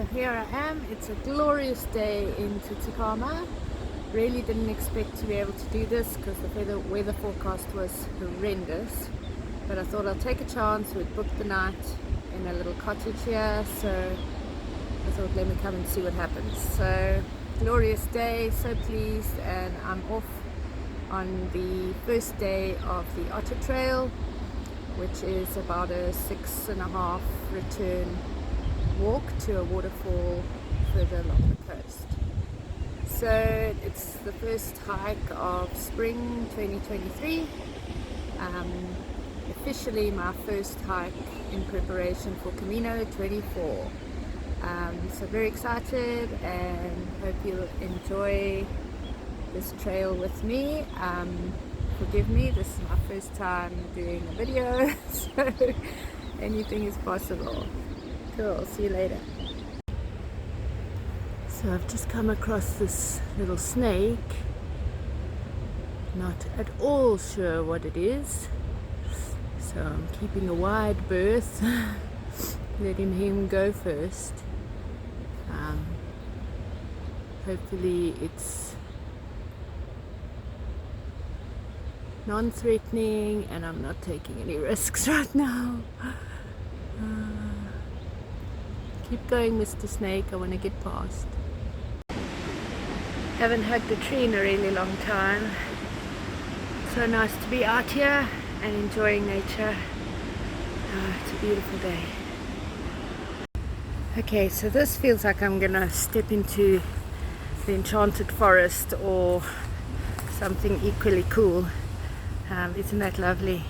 So here I am. It's a glorious day in Tsitsikamma. Really didn't expect to be able to do this because the weather forecast was horrendous. But I thought I'll take a chance. We'd booked the night in a little cottage here, so I thought let me come and see what happens. So glorious day, so pleased, and I'm off on the first day of the Otter Trail, which is about a 6.5 return walk to a waterfall further along the coast. So it's the first hike of spring 2023, officially my first hike in preparation for Camino 24. So very excited and hope you'll enjoy this trail with me. Forgive me, this is my first time doing a video, so anything is possible. Cool, see you later. So I've just come across this little snake. Not at all sure what it is. So I'm keeping a wide berth, letting him go first. Hopefully it's non-threatening and I'm not taking any risks right now. Keep going, Mr. Snake, I want to get past. Haven't hugged a tree in a really long time. So nice to be out here and enjoying nature. It's a beautiful day. Okay, so this feels like I'm gonna step into the enchanted forest or something equally cool. Isn't that lovely?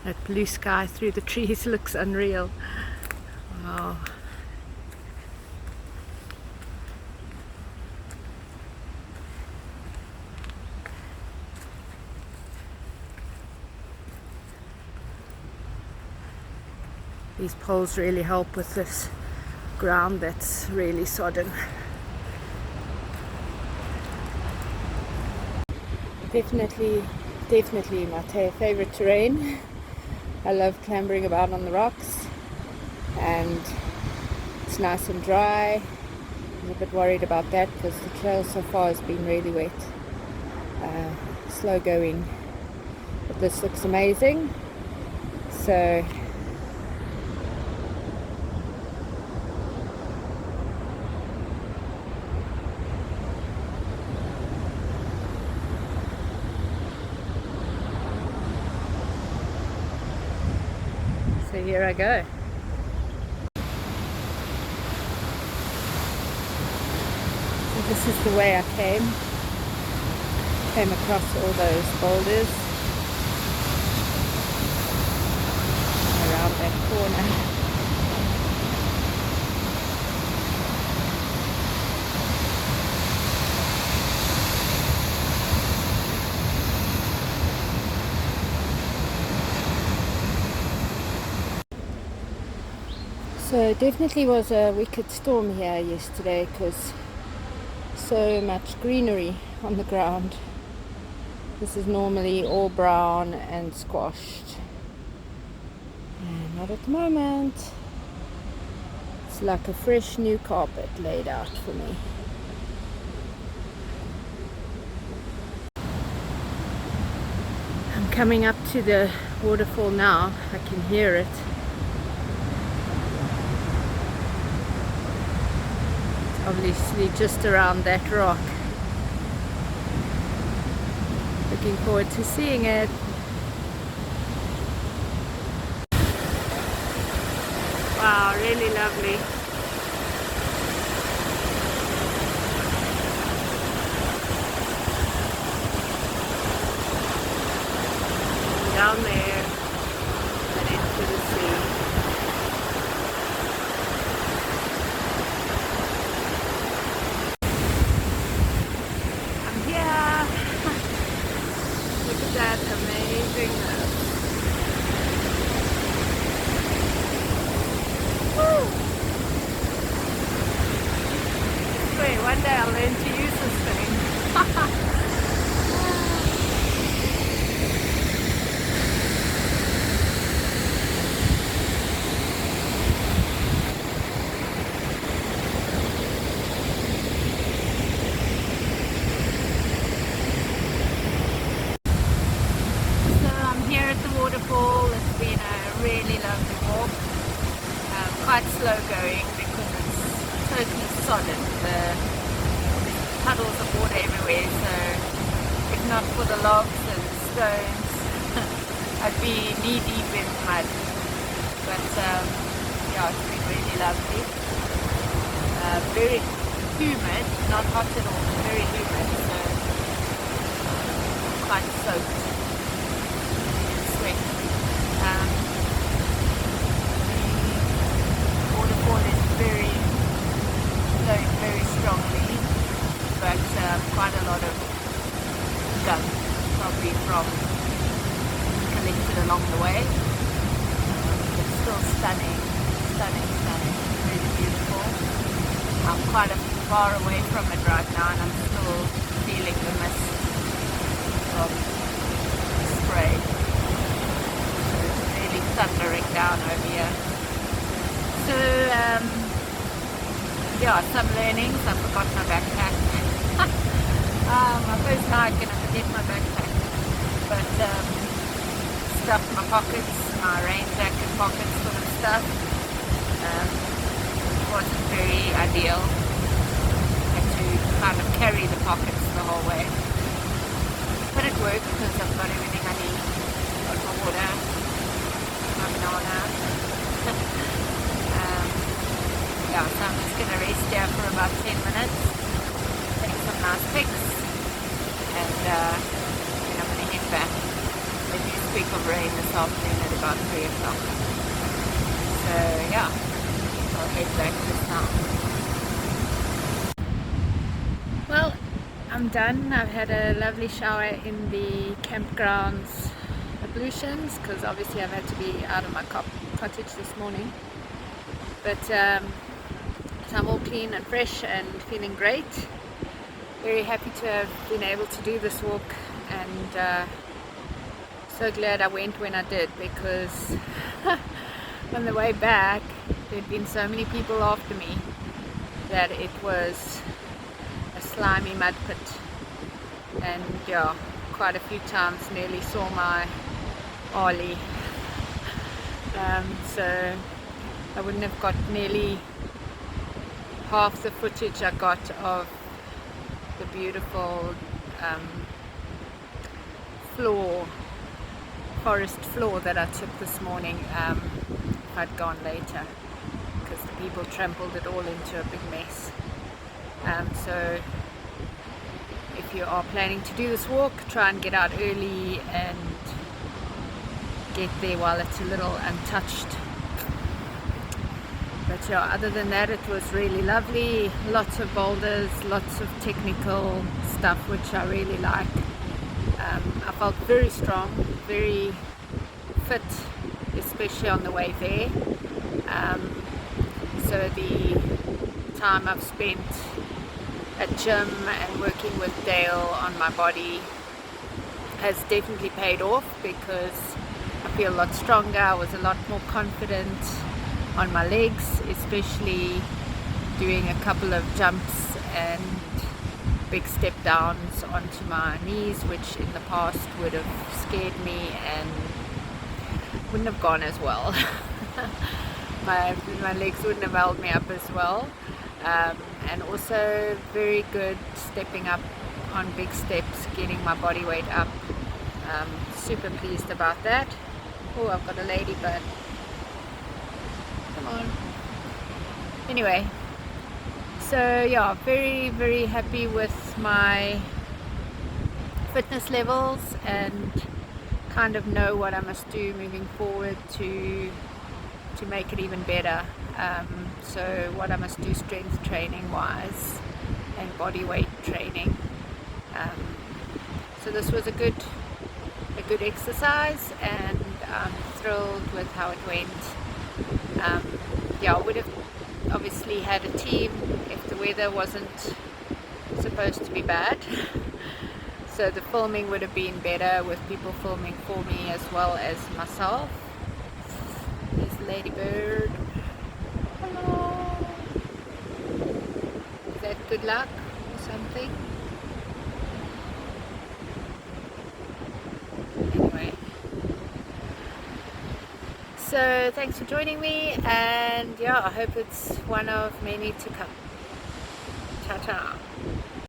That blue sky through the trees looks unreal. Wow. These poles really help with this ground that's really sodden. Definitely my favorite terrain. I love clambering about on the rocks, and it's nice and dry. I'm a bit worried about that because the trail so far has been really wet, slow going, but this looks amazing. So here I go. So this is the way I came across all those boulders around that corner. So it definitely was a wicked storm here yesterday because so much greenery on the ground. This is normally all brown and squashed, and not at the moment. It's like a fresh new carpet laid out for me. I'm coming up to the waterfall now. I can hear it. Obviously just around that rock. Looking forward to seeing it. Wow, really lovely. Down there and into the sea. That amazing view. うん one day I'll learn to use this thing. So I'm here at the waterfall. It's been a really lovely walk. Quite slow going because it's totally solid. There's puddles of water everywhere, so if not for the logs and stones, I'd be knee deep in mud. But yeah, it's been really lovely. Very humid, not hot at all, very humid, so quite soaked in sweat. The waterfall is flowing very strongly, but quite a lot of gunk probably from collected along the way. It's still stunning, really beautiful. I'm quite far away from it right now, and I'm still feeling the mist from the spray. It's really thundering down over here. So yeah, some learnings. I forgot my backpack. My first night gonna forget my backpack, but stuffed my pockets, my rain jacket pockets full of stuff. Wasn't very ideal. Had to kind of carry the pockets the whole way, but it worked because I've got everything I need. Got my water, my banana. Yeah, so I'm just gonna rest here for about 10 minutes, take some nice pics, and then I'm gonna head back. They do speak of rain this afternoon at about 3 o'clock. So yeah, I'll head back just now. Well, I'm done. I've had a lovely shower in the campground's ablutions because obviously I've had to be out of my cottage this morning. But so I'm all clean and fresh and feeling great. Very happy to have been able to do this walk, and so glad I went when I did, because on the way back there'd been so many people after me that it was a slimy mud pit, and yeah, quite a few times nearly saw my ollie. So I wouldn't have got nearly half the footage I got of the beautiful forest floor that I took this morning if I'd gone later, because the people trampled it all into a big mess. So if you are planning to do this walk, try and get out early and get there while it's a little untouched. But yeah, other than that, it was really lovely. Lots of boulders, lots of technical stuff, which I really like. I felt very strong, very fit, especially on the way there. So the time I've spent at gym and working with Dale on my body has definitely paid off, because I feel a lot stronger. I was a lot more confident on my legs, especially doing a couple of jumps and big step downs onto my knees, which in the past would have scared me and wouldn't have gone as well. my legs wouldn't have held me up as well. And also very good stepping up on big steps, getting my body weight up. Super pleased about that. Oh, I've got a ladybird. Come on. Anyway, so yeah, very happy with my fitness levels, and kind of know what I must do moving forward to make it even better. So what I must do strength training wise and body weight training. So this was a good exercise, and I'm thrilled with how it went. Yeah, I would have obviously had a team if the weather wasn't supposed to be bad. So the filming would have been better with people filming for me as well as myself. There's Ladybird. Hello. Is that good luck or something? Anyway. So thanks for joining me, and yeah, I hope it's one of many to come. Ciao ciao.